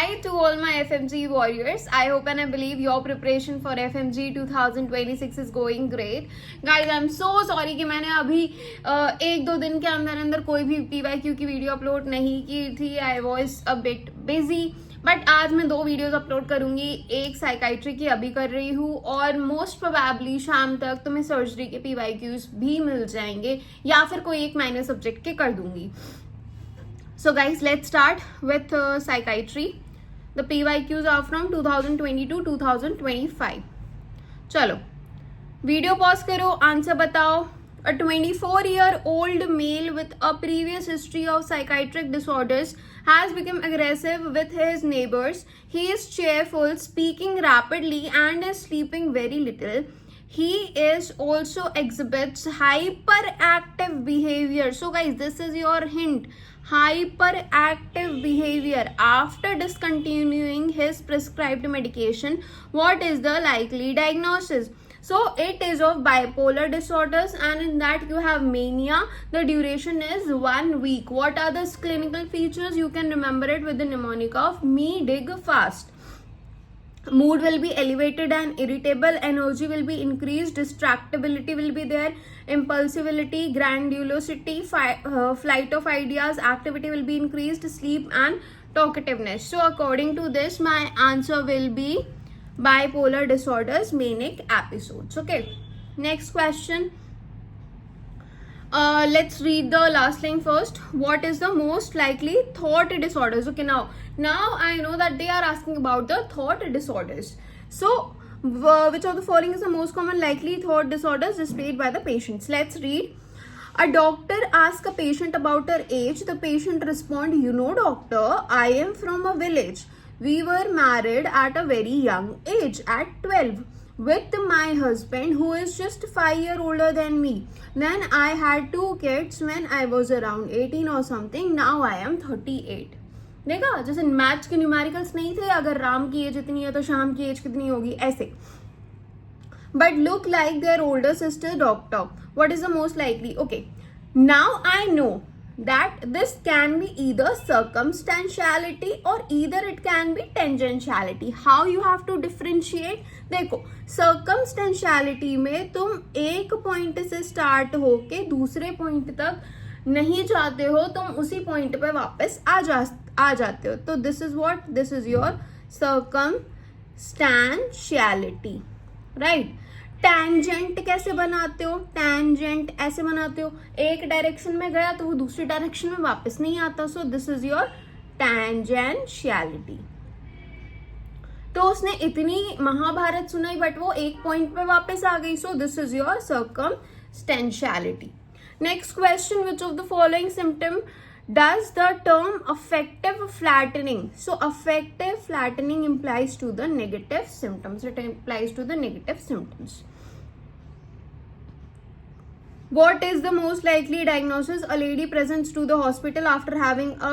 Hi to all my FMG warriors. I hope and I believe your preparation for FMG 2026 is going great. Guys, I'm so sorry कि मैंने अभी एक दो दिन के अंदर कोई भी PYQ की वीडियो अपलोड नहीं की थी. I was a bit busy. But आज मैं 2 वीडियोस अपलोड करूंगी. एक साइकाइट्री की अभी कर रही हूँ और मोस्ट प्रोबेबली शाम तक तुम्हें सर्जरी के PYQs भी मिल जाएंगे या फिर कोई एक माइनर सब्जेक्ट के कर दूंगी. So guys, let's start with psychiatry. The PYQs are from 2022-2025. चलो वीडियो पॉज करो, आंसर बताओ. A 24-year-old male with a previous history of psychiatric disorders has become aggressive with his neighbors. He is cheerful, speaking rapidly, and is sleeping very little. He is also exhibits hyperactive behavior. So guys, this is your hint. Hyperactive behavior after discontinuing his prescribed medication. What is the likely diagnosis? So it is of bipolar disorders, and in that you have mania. The duration is 1 week. What are the clinical features? You can remember it with the mnemonic of me dig fast. Mood will be elevated and irritable, energy will be increased, distractibility will be there, impulsivity, grandiosity, flight of ideas, activity will be increased, sleep and talkativeness. So according to this, my answer will be bipolar disorders, manic episodes. Okay, next question. Let's read the last line first. What is the most likely thought disorders? Okay, now I know that they are asking about the thought disorders. So which of the following is the most common likely thought disorders displayed by the patients? Let's read. A doctor asks a patient about her age. The patient responds, "You know, doctor, I am from a village. We were married at a very young age, at 12. With my husband, who is just 5 years older than me. Then I had 2 kids when I was around 18 or something. Now I am 38. देखा, जैसे maths के numericals नहीं थे, अगर राम की as इतनी है तो शाम की एज कितनी होगी, ऐसे. But look like their older sister doctor. What is the most likely? Okay, now I know that this can be either circumstantiality or either it can be tangentiality. How you have to differentiate? देखो, circumstantiality में तुम एक point से start होके दूसरे point तक नहीं जाते हो, तुम उसी पॉइंट पे वापस आ जाते हो. तो this is what? This is your circumstantiality, right? Tangent कैसे बनाते हो? टैंजेंट ऐसे बनाते हो, एक डायरेक्शन में गया तो वो दूसरी डायरेक्शन में वापस नहीं आता. So this is your tangentiality. तो उसने इतनी महाभारत सुनाई बट वो एक पॉइंट पे वापस आ गई. So this is your circumstantiality. Next question. Which of the following symptom does the term affective flattening? So affective flattening implies to the negative symptoms. It implies to the negative symptoms. What is the most likely diagnosis? A lady presents to the hospital after having a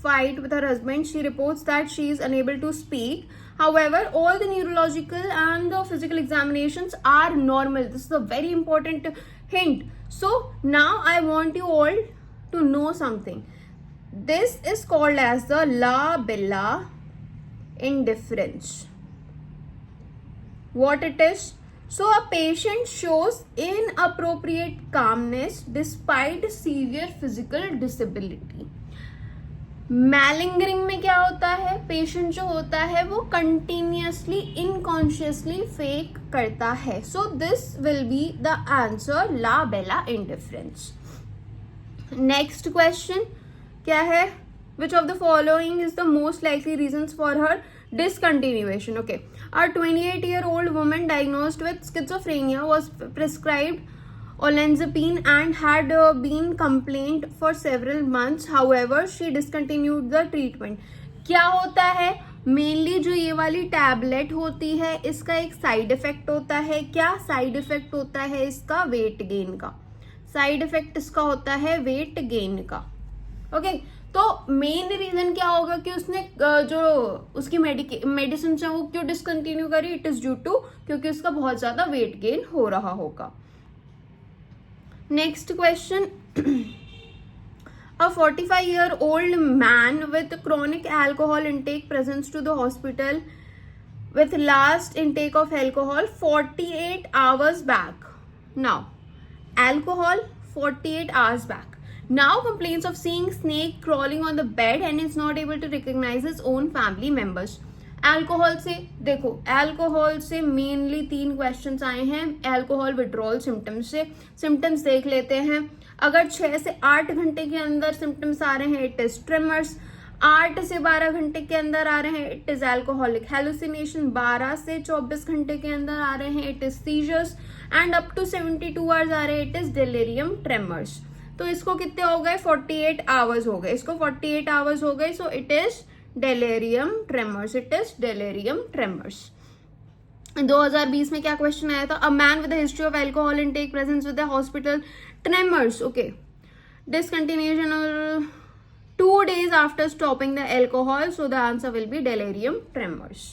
fight with her husband. She reports that she is unable to speak. However, all the neurological and the physical examinations are normal. This is a very important hint. So now I want you all to know something. This is called as the labella indifference. What it is? So a patient shows inappropriate calmness despite severe physical disability. Malingering में क्या होता है? Patient जो होता है वो continuously इनकॉन्शियसली fake करता है. So this will be the answer, labella indifference. Next question क्या है? विच of the following is the most likely reasons for her discontinuation? Okay, a 28-year-old woman diagnosed with schizophrenia was prescribed olanzapine and had been complained for several months. However, she discontinued the treatment. क्या होता है? Mainly जो ये वाली tablet होती है इसका एक साइड इफेक्ट होता है. क्या साइड इफेक्ट होता है इसका? वेट गेन का. साइड इफेक्ट इसका होता है वेट गेन का. ओके, तो मेन रीजन क्या होगा कि उसने जो उसकी मेडिसिन है वो क्यों डिसकंटिन्यू करी? इट इज ड्यू टू क्योंकि उसका बहुत ज्यादा वेट गेन हो रहा होगा. Next question. A 45-year-old man with chronic alcohol intake presents to the hospital with last intake of alcohol 48 hours back. Now, alcohol 48 hours back. Now complains of seeing snake crawling on the bed and is not able to recognize his own family members. Alcohol से देखो, alcohol से mainly 3 questions आए हैं alcohol withdrawal symptoms से. Symptoms देख लेते हैं. अगर 6 से 8 घंटे के अंदर सिम्टम्स आ रहे हैं इट इज ट्रेमर्स. 8 से 12 घंटे के अंदर आ रहे हैं इट इज अल्कोहलिक हेलुसिनेशन. 12 से 24 घंटे के अंदर आ रहे हैं it is seizures and up to 72 hours आ रहे हैं इट इज डेलेरियम ट्रेमर्स. तो इसको कितने हो गए? 48 आवर्स हो गए. इसको 48 आवर्स हो गए. So it is delirium tremors. It is delirium tremors. 2020 में क्या क्वेश्चन आया था? A man with a history of alcohol intake presents with the hospital tremors. Okay. Discontinuation 2 days after stopping the alcohol. So the answer will be delirium tremors.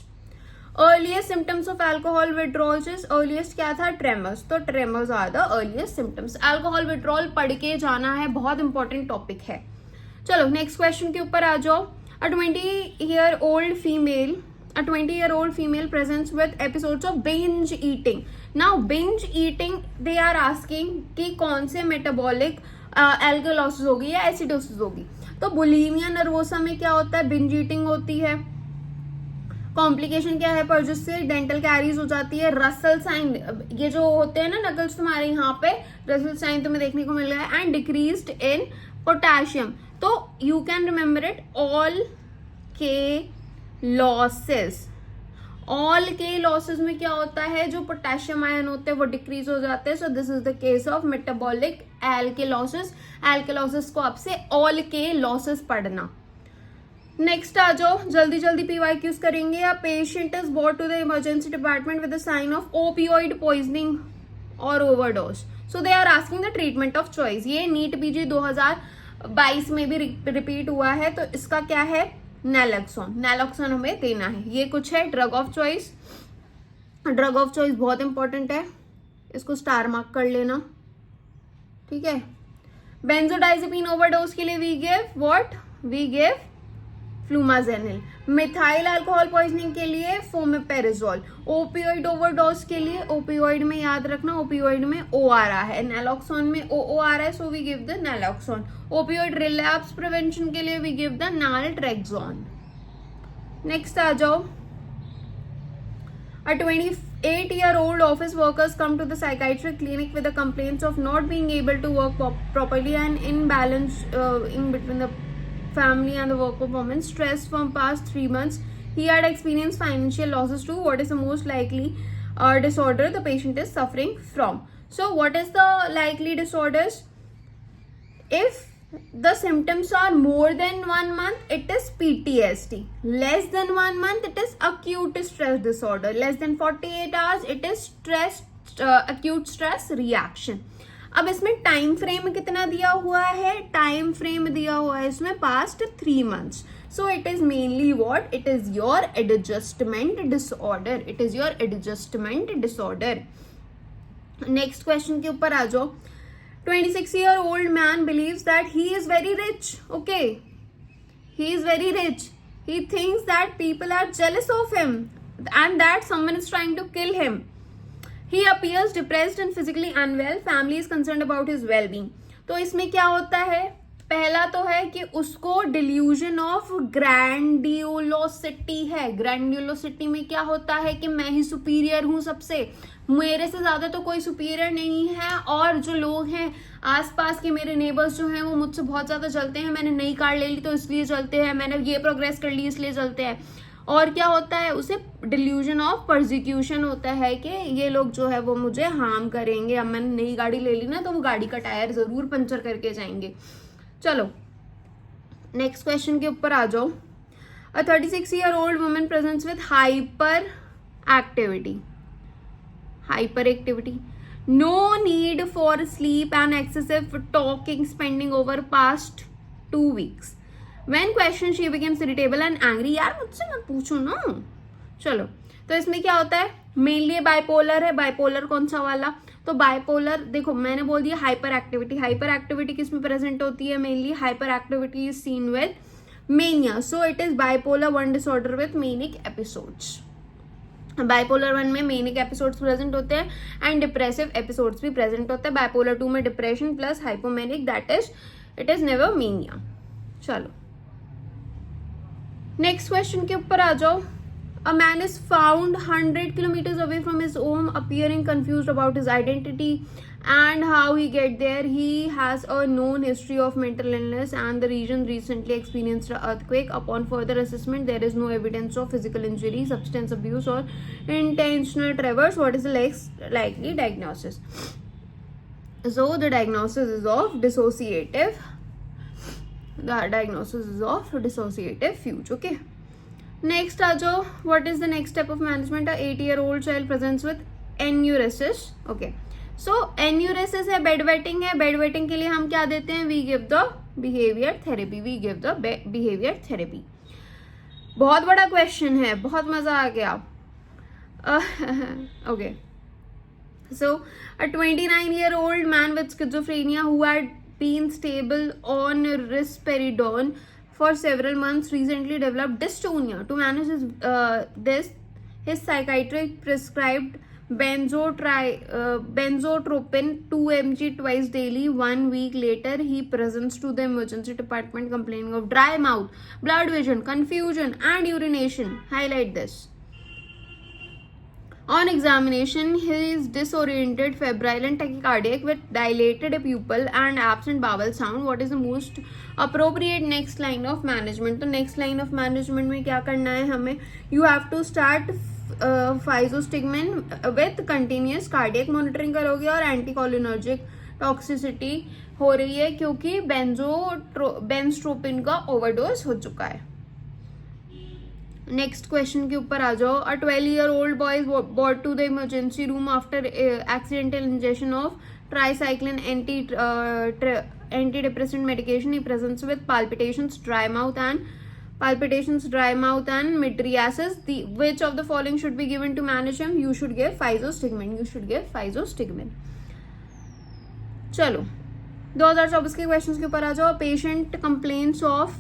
Earliest symptoms of alcohol withdrawal is earliest क्या था? Tremors. तो tremors are the earliest symptoms. Alcohol withdrawal पढ़ के जाना है, बहुत important topic है. चलो नेक्स्ट क्वेश्चन के ऊपर आ जाओ. A 20-year-old female presents with episodes of binge eating. Now binge eating they are asking कि कौन से metabolic alkalosis होगी या acidosis होगी. तो बुलीमिया नर्वोसा में क्या होता है? binge eating होती है. कॉम्प्लिकेशन क्या है? पर जिससे डेंटल कैरीज हो जाती है. रसल साइन, ये जो होते हैं ना नकल्स तुम्हारे यहाँ पे, रसल साइन तुम्हें देखने को मिल रहा है. And decreased in potassium. तो you can remember it, all K losses. All K losses में क्या होता है? जो पोटेशियम आयन होते हैं वो डिक्रीज हो जाते हैं. So this is the case of metabolic alkalosis. Alkalosis को आपसे ऑल के लॉसेस पढ़ना. नेक्स्ट आ जाओ, जल्दी जल्दी पीवाईक्यूज करेंगे. A patient is brought to the emergency department with the sign of opioid poisoning और overdose. So they are asking the treatment of choice. ये नीट पीजी 2022 में भी रिपीट हुआ है. तो इसका क्या है? नैलोक्सोन. नैलोक्सोन हमें देना है. ये कुछ है drug of choice. Drug of choice बहुत इंपॉर्टेंट है, इसको स्टार मार्क कर लेना. ठीक है. बेंजोडाइजेपिन ओवरडोज के लिए we give what? We give flumazenil. Methyl alcohol poisoning के लिए फोमेपेरिजोल. ओपियोइड ओवरडोज के लिए, ओपियोइड में याद रखना ओपियोइड में ओ आ रहा है, नैलोक्सोन में ओ आ रहा है. So we give the naloxone. Opioid relapse prevention के लिए we give the naltrexone. Next आ जाओ. A 28-year-old office workers come to the psychiatric clinic with the complaints of not being able to work properly and imbalance in between the family and the work performance. Stress from past 3 months. He had experienced financial losses too. What is the most likely disorder the patient is suffering from? So what is the likely disorders? If the symptoms are more than 1 month, it is PTSD. Less than 1 month, it is acute stress disorder. Less than 48 hours, it is acute stress reaction. अब इसमें time frame कितना दिया हुआ है? Time frame दिया हुआ है इसमें past 3 months. So it is mainly what? It is your adjustment disorder. It is your adjustment disorder. Next question के ऊपर आ जाओ. 26-year-old man believes that he is very rich. Okay. He is very rich. He thinks that people are jealous of him and that someone is trying to kill him. He appears depressed and physically unwell. Family is concerned about his well-being. तो इसमें क्या होता है? पहला तो है कि उसको डिल्यूजन ऑफ ग्रैंडियोलोसिटी है. ग्रैंडियोलोसिटी में क्या होता है कि मैं ही सुपीरियर हूं सबसे, मेरे से ज्यादा तो कोई सुपीरियर नहीं है, और जो लोग हैं आसपास के मेरे नेबर्स जो हैं वो मुझसे बहुत ज्यादा जलते हैं. मैंने नई कार ले ली तो इसलिए जलते हैं, मैंने ये प्रोग्रेस कर ली इसलिए जलते हैं. और क्या होता है? उसे डिल्यूजन ऑफ परसिक्यूशन होता है कि ये लोग जो है वो मुझे हार्म करेंगे. अब मैंने नई गाड़ी ले ली ना तो वो गाड़ी का टायर जरूर पंचर करके जाएंगे. चलो नेक्स्ट क्वेश्चन के ऊपर आ जाओ. अ 36-year-old woman presents with hyperactivity. No need for sleep and excessive talking spending over past 2 weeks. When questioned, she becomes irritable and angry. यार मुझसे मत पूछो ना. चलो तो इसमें क्या होता है? मेनली बाइपोलर है. बाइपोलर कौन सा वाला? तो बाइपोलर देखो मैंने बोल दिया हाइपर एक्टिविटी. हाइपर एक्टिविटी किस में प्रेजेंट होती है? Mainly hyper activity is seen with mania. So it is bipolar 1 disorder with manic episodes. Bipolar 1 में मेनिक एपिसोड्स प्रेजेंट होते हैं एंड डिप्रेसिव एपिसोड्स भी प्रेजेंट होते हैं. बाइपोलर 2 में depression plus hypomanic, that is it is never mania. चलो next question के ऊपर आ जाओ. A man is found 100 kilometers away from his home, appearing confused about his identity and how he get there. He has a known history of mental illness and the region recently experienced an earthquake. Upon further assessment, there is no evidence of physical injury, substance abuse, or intentional traverse. What is the likely diagnosis? So the diagnosis is of dissociative. The diagnosis is of dissociative fugue. Okay. Next आ जाओ. What is the next step of management? A 8-year-old child presents with enuresis. Okay. So enuresis है, bedwetting है. bedwetting के लिए हम क्या देते हैं? We give the behavior therapy. We give the behavior therapy. बहुत बड़ा क्वेश्चन है, बहुत मजा आ गया. Okay. So a 29-year-old man with schizophrenia who had been stable on risperidone for several months recently developed dystonia. To manage his psychiatrist prescribed benzotropin 2 mg twice daily. 1 week later, he presents to the emergency department complaining of dry mouth, blurred vision, confusion, and urination. Highlight this. On examination, he is disoriented, febrile, and tachycardic with dilated pupil and absent bowel sound. What is the most appropriate next line of management? तो next line of management में क्या करना है हमें? You have to start physostigmine with continuous cardiac monitoring करोगे और anticholinergic toxicity हो रही है क्योंकि बेंजोट्रोपिन का ओवरडोज हो चुका है. नेक्स्ट क्वेश्चन के ऊपर आ जाओ. अ 12-year-old boy is brought to the emergency room after accidental ingestion of tricycline antidepressant medication. He presents with palpitations, dry mouth, and mydriasis. Which of the following should be given to manage him? You should give physostigmine. चलो 2024 के question के ऊपर आ जाओ. Patient complains of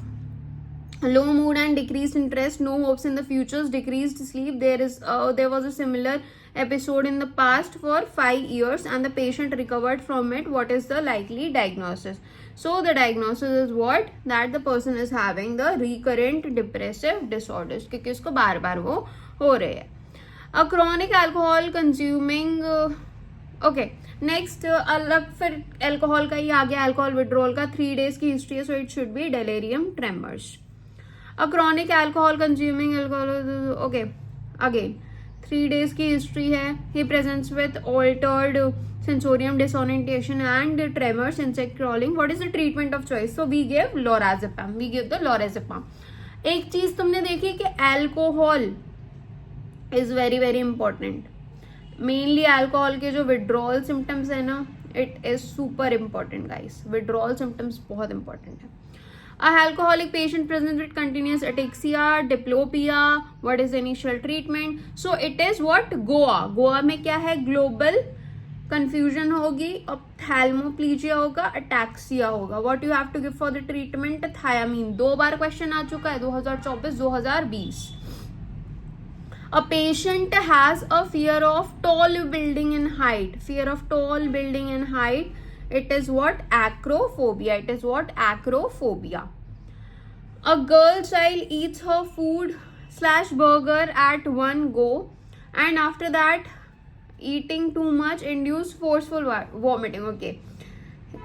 low mood and decreased interest, no hopes in the futures, decreased sleep. There was a similar episode in the past for 5 years and the patient recovered from it. What is the likely diagnosis? So the diagnosis is what? That the person is having the recurrent depressive disorders क्योंकि उसको बार बार वो हो रहे हैं. A chronic alcohol consuming okay. Next अलग फिर alcohol का ही आ गया. एल्कोहल विड्रॉल का 3 days की हिस्ट्री है. So it should be delirium tremens. A chronic alcohol consuming alcohol. Okay, again 3 days की हिस्ट्री है. He presents with altered sensorium disorientation and tremors, insect crawling. What is the treatment of choice? So we give lorazepam. एक चीज तुमने देखी कि alcohol is very very important. Mainly alcohol के जो withdrawal symptoms है ना, it is super important guys. withdrawal symptoms बहुत important है. A alcoholic patient presents with continuous ataxia, diplopia. What is the initial treatment? So it is what? Goa में क्या है? Global confusion होगी, ophthalmoplegia होगा, ataxia होगा. What you have to give for the treatment? Thiamine. 2 बार question आ चुका है 2024-2020. A patient has a fear of tall building and height. It is what? Acrophobia. A girl child eats her food / burger at one go and after that eating too much induce forceful vomiting. Okay.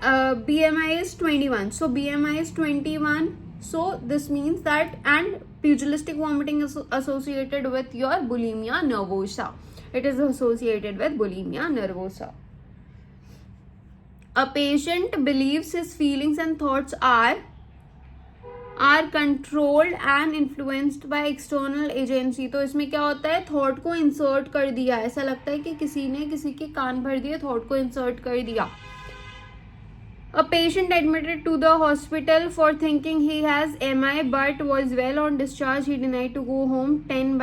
BMI is 21. So BMI is 21. So this means that, and pugilistic vomiting is associated with your bulimia nervosa. It is associated with bulimia nervosa. A patient believes his feelings and thoughts are controlled and influenced by external agency. तो इसमें क्या होता है? Thought को insert कर दिया. ऐसा लगता है कि किसी ने किसी के कान भर दिए, थॉट को इंसर्ट कर दिया. A patient admitted to the hospital for thinking he has MI but was well on discharge. He denied to go home 10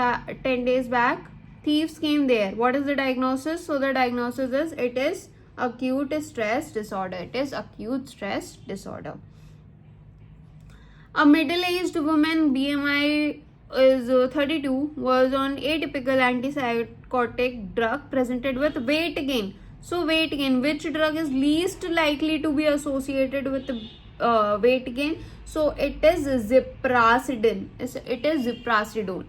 days back. thieves came there. What is the diagnosis? So the diagnosis is it is acute stress disorder. It is acute stress disorder. A middle-aged woman, BMI is 32, was on atypical antipsychotic drug, presented with weight gain. So weight gain, which drug is least likely to be associated with weight gain? So it is ziprasidone. It is ziprasidone.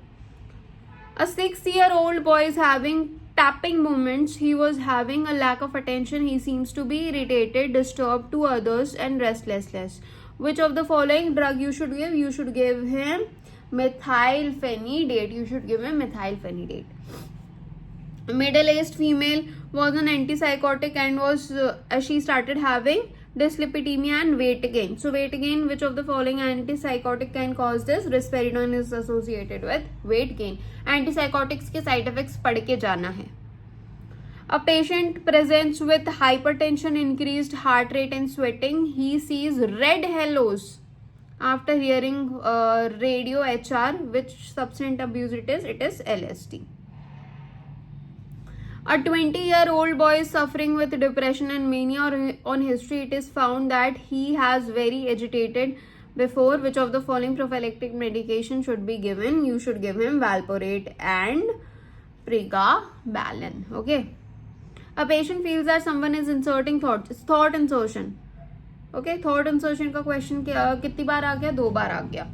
A 6-year-old boy is having tapping movements. He was having a lack of attention. He seems to be irritated, disturbed to others, and restlessness. Which of the following drug you should give? You should give him methylphenidate. You should give him methylphenidate. A middle-aged female was an antipsychotic and was she started having dyslipidemia and weight gain. So weight gain, which of the following antipsychotic can cause this? Risperidone is associated with weight gain. Antipsychotics के side effects पढ़ के जाना है. A patient presents with hypertension, increased heart rate and sweating. He sees red halos after hearing radio HR. Which substance abuse it is? It is LSD. A 20-year-old boy is suffering with depression and mania. On history, it is found that he has very agitated before. Which of the following prophylactic medication should be given? You should give him valproate and pregabalin. Okay. A patient feels that someone is inserting thought insertion. Okay, thought insertion का question कितनी बार आ गया? 2 बार आ गया.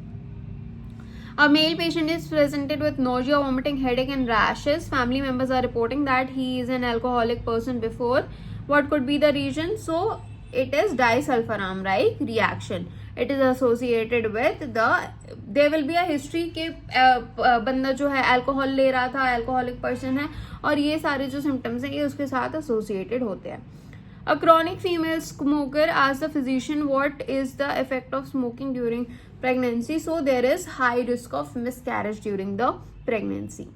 A male patient is presented with nausea, vomiting, headache and rashes. Family members are reporting that he is an alcoholic person before. What could be the reason? So it is disulfiram reaction. It is associated with there will be a history के बंदा जो है alcohol ले रहा था, alcoholic person है, और ये सारे जो symptoms हैं ये उसके साथ associated होते हैं. A chronic female smoker asked the physician what is the effect of smoking during pregnancy. So there is high risk of miscarriage during the pregnancy.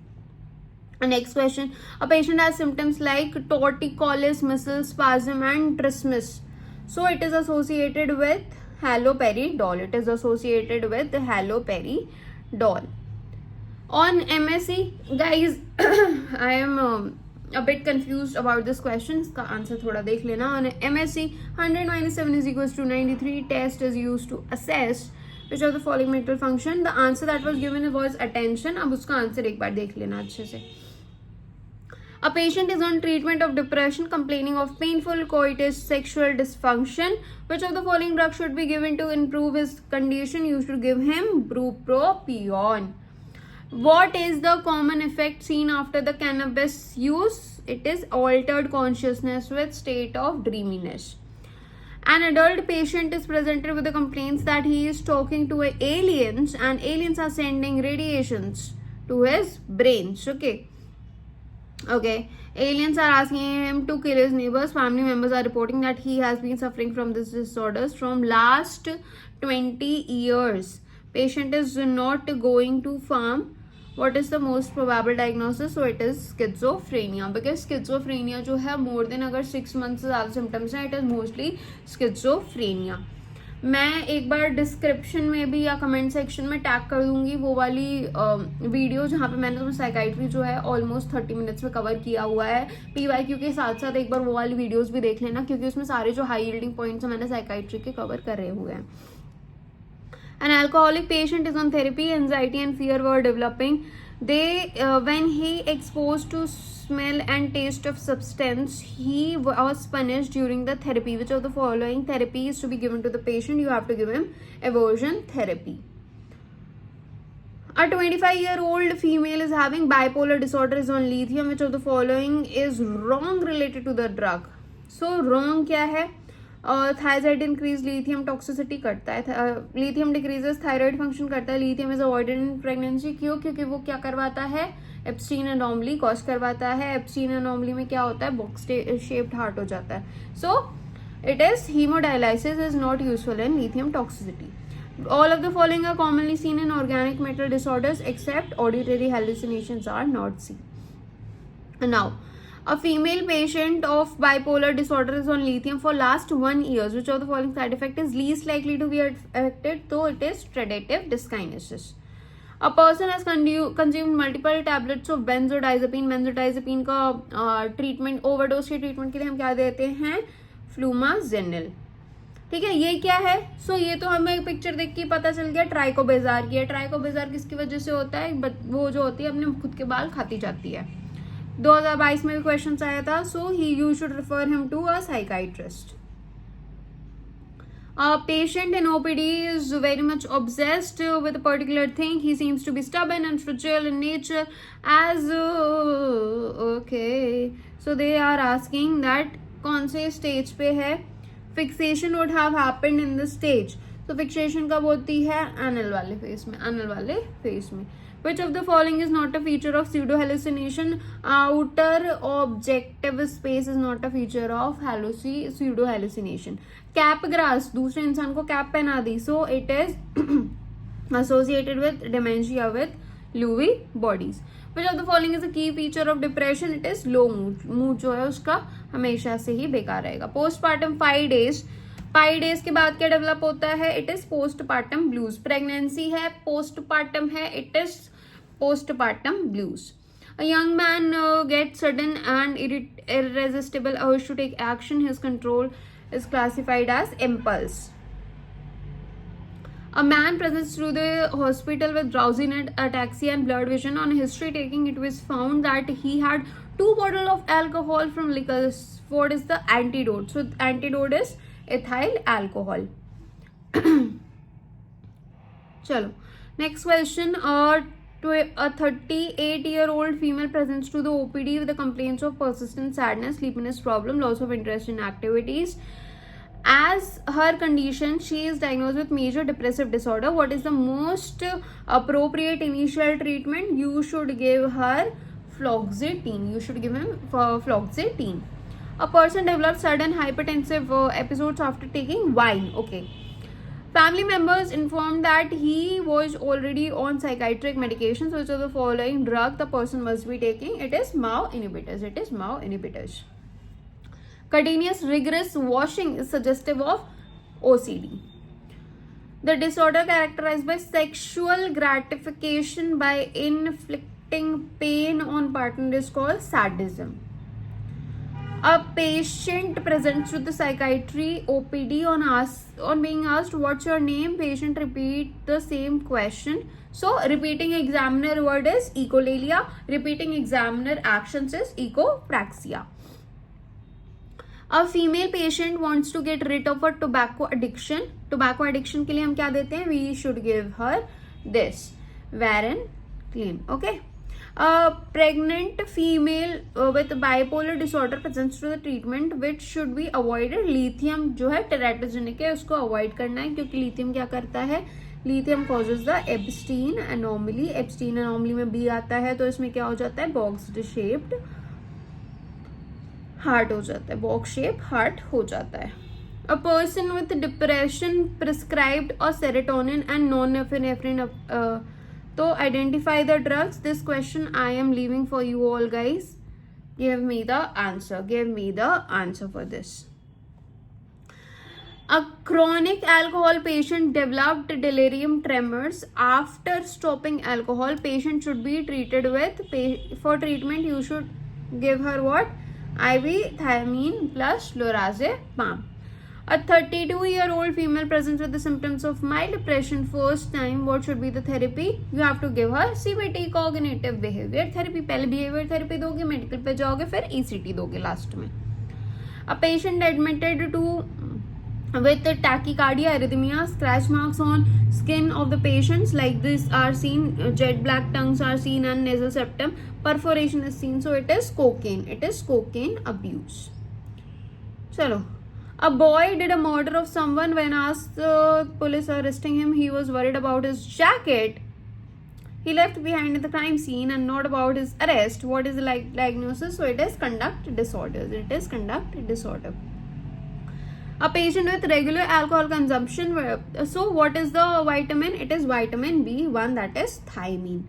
Next question. A patient has symptoms like torticollis, muscle spasm and trismus. So it is associated with haloperidol. It is associated with haloperidol. On MSc, guys, I am a bit confused about this question. इसका answer थोड़ा देख लेना. On MSc, 100 - 7 = 93. Test is used to assess which of the following mental function. The answer that was given was attention. अब उसका answer एक बार देख लेना अच्छे से. A patient is on treatment of depression, complaining of painful coitus, sexual dysfunction. Which of the following drug should be given to improve his condition? You should give him bupropion. What is the common effect seen after the cannabis use? It is altered consciousness with state of dreaminess. An adult patient is presented with the complaints that he is talking to aliens and aliens are sending radiations to his brains. Okay. Aliens are asking him to kill his neighbors. Family members are reporting that he has been suffering from this disorders from last 20 years. Patient is not going to farm. What is the most probable diagnosis? So it is schizophrenia, because schizophrenia जो है more than अगर 6 months से ज़्यादा symptoms हैं, it is mostly schizophrenia. मैं एक बार description में भी या कमेंट सेक्शन में टैग कर दूंगी वो वाली वीडियो जहाँ पे मैंने तुम्हें साइकाइट्री जो है ऑलमोस्ट 30 मिनट्स में कवर किया हुआ है. PYQ के साथ साथ एक बार वो वाली वीडियोस भी देख लेना, क्योंकि उसमें सारे जो हाई यील्डिंग पॉइंट्स मैंने साइकाइट्री के कवर करे हुए हैं. An alcoholic patient is on therapy. Anxiety and fear were developing. When he exposed to smell and taste of substance, he was punished during the therapy. Which of the following therapy is to be given to the patient? You have to give him aversion therapy. A 25-year-old female is having bipolar disorder, is on lithium. Which of the following is wrong related to the drug? So wrong क्या है? Thyroid increase lithium toxicity करता है. Lithium decreases thyroid function करता है. Lithium is avoided in pregnancy. क्यों? क्योंकि वो क्या करवाता है? एप्स्टीन एनॉमली कॉज करवाता है. एप्स्टीन एनॉमली में क्या होता है? बॉक्स शेप्ड हार्ट हो जाता है. So it is haemodialysis is not useful in lithium toxicity. All of the following are commonly seen in organic matter disorders except auditory hallucinations are not seen. Now, a female patient of bipolar disorder is on lithium for last 1 year. Which of the following side effect is least likely to be affected? So it is sedative dyskinesis. A person has consumed multiple tablets of benzodiazepine. Benzodiazepine का treatment, overdose के treatment के लिए हम क्या देते हैं? Flumazenil. ठीक है, ये क्या है? ये तो हमें पिक्चर देख के पता चल गया ट्राइकोबेजार की है. ट्राइकोबेजार किसकी वजह से होता है? वो जो होती है अपने खुद के बाल खाती जाती है. 2022 में भी क्वेश्चन आया था. You should refer him to a psychiatrist. A patient in OPD is very much obsessed with a particular thing. He seems to be stubborn and fragile in nature. Okay, so they are asking that कौन से stage पे है? Fixation would have happened in this stage. So fixation कब होती है? Anal वाले phase में. Which of the following is not a feature of pseudo hallucination? Outer objective space is not a feature of pseudo hallucination. Cap grass, दूसरे इंसान को cap पहना दी, so it is associated with dementia with Lewy bodies. Which of the following is a key feature of depression? It is low mood. Mood जो है उसका हमेशा से ही बेकार रहेगा. Postpartum 5 days. 5 days के बाद क्या डेवलप होता है? It is postpartum blues. Pregnancy है, postpartum है, it is postpartum blues. A young man gets sudden and irresistible urge to take action. His control is classified as impulse. A man presents through the hospital with drowsiness, ataxia and blurred vision. On history taking, it was found that he had 2 bottles of alcohol from liquor. What is the antidote? So antidote is ethyl alcohol. Chalo. Next question. A 38-year-old female presents to the OPD with the complaints of persistent sadness, sleepiness problem, loss of interest in activities. As her condition, she is diagnosed with major depressive disorder. What is the most appropriate initial treatment? You should give her fluoxetine. You should give him fluoxetine. A person develops sudden hypertensive episodes after taking wine. Okay. Family members informed that he was already on psychiatric medication. So, which of the following drug the person must be taking? It is MAO inhibitors. Continuous rigorous washing is suggestive of OCD. The disorder characterized by sexual gratification by inflicting pain on partner is called sadism. A patient presents to the psychiatry OPD on being asked what's your name. Patient repeat the same question. So repeating examiner word is echolalia. Repeating examiner actions is echopraxia. A female patient wants to get rid of her tobacco addiction. Tobacco addiction के लिए हम क्या देते हैं? We should give her this Varen clean. Okay. A pregnant female with bipolar disorder presents to the treatment which should be avoided. Lithium जो है teratogenic है, उसको avoid करना है क्योंकि lithium क्या करता है? Lithium causes the Epstein anomaly. Epstein anomaly में B आता है तो इसमें क्या हो जाता है? Box shaped heart हो जाता है. Box shaped heart हो जाता है. A person with depression prescribed a serotonin and norepinephrine तो identify the drugs. This question I am leaving for you all guys. Give me the answer for this. A chronic alcohol patient developed delirium tremors after stopping alcohol. Patient should be treated with, for treatment you should give her what? IV thiamine plus lorazepam. A 32-year-old female presents with the symptoms of mild depression first time. What should be the therapy? You have to give her CBT, cognitive behavior therapy. पहले behavior therapy दोगे, medical पे जाओगे, फिर ECT दोगे last में. A patient admitted to with tachycardia, arrhythmia, scratch marks on skin of the patients like this are seen. Jet black tongues are seen and nasal septum perforation is seen. So it is cocaine. It is cocaine abuse. Chalo. A boy did a murder of someone. When asked police arresting him, he was worried about his jacket he left behind at the crime scene and not about his arrest. What is the diagnosis? So it is conduct disorder. A patient with regular alcohol consumption. So what is the vitamin? It is vitamin B1, that is thiamine.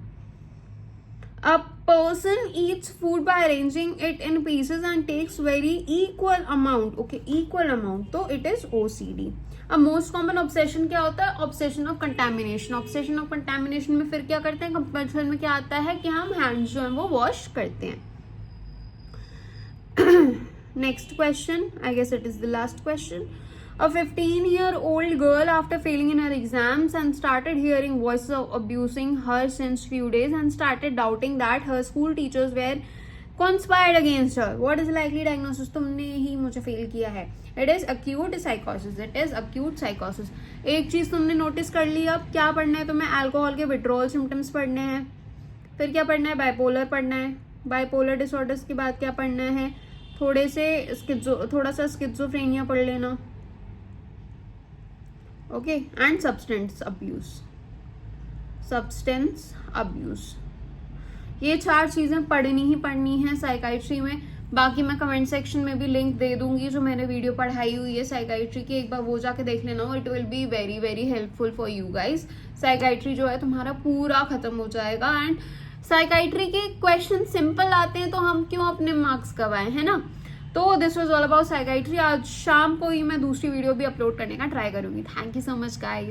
A person eats food by arranging it in pieces and takes very equal amount. Okay, equal amount. So it is OCD. अब most common obsession क्या होता है? Obsession of contamination. Obsession of contamination में फिर क्या करते हैं? Compulsion में क्या आता है कि हम हैंड्स जो है वो वॉश करते हैं। Next question, I guess it is the last question. A 15-year-old girl, after failing in her exams and started hearing voices of abusing her since few days and started doubting that her school teachers were conspired against her. What is the likely diagnosis? तुमने ही मुझे fail किया है. It is acute psychosis. It is acute psychosis. एक चीज तुमने notice कर ली. अब क्या पढ़ना है तुम्हें? अल्कोहल के विड्रॉल सिम्टम्स पढ़ने हैं. फिर क्या पढ़ना है? बाइपोलर पढ़ना है. बाइपोलर डिसऑर्डर्स के बाद क्या पढ़ना है? थोड़ा सा स्किज़ोफ्रेनिया पढ़ लेना. Okay, and substance abuse. ये 4 चीजें पढ़नी ही पढ़नी है साइकाइट्री में. बाकी मैं कमेंट सेक्शन में भी लिंक दे दूंगी जो मैंने वीडियो पढ़ाई हुई है साइकाइट्री की. एक बार वो जाके देख लेना. It will be very very helpful for you guys. Psychiatry जो है तुम्हारा पूरा खत्म हो जाएगा. एंड साइकाइट्री के क्वेश्चन सिंपल आते हैं तो हम क्यों अपने मार्क्स गवाएं, है ना. तो this was all about psychiatry. आज शाम को ही मैं दूसरी वीडियो भी अपलोड करने का ट्राई करूंगी. Thank you so much guys.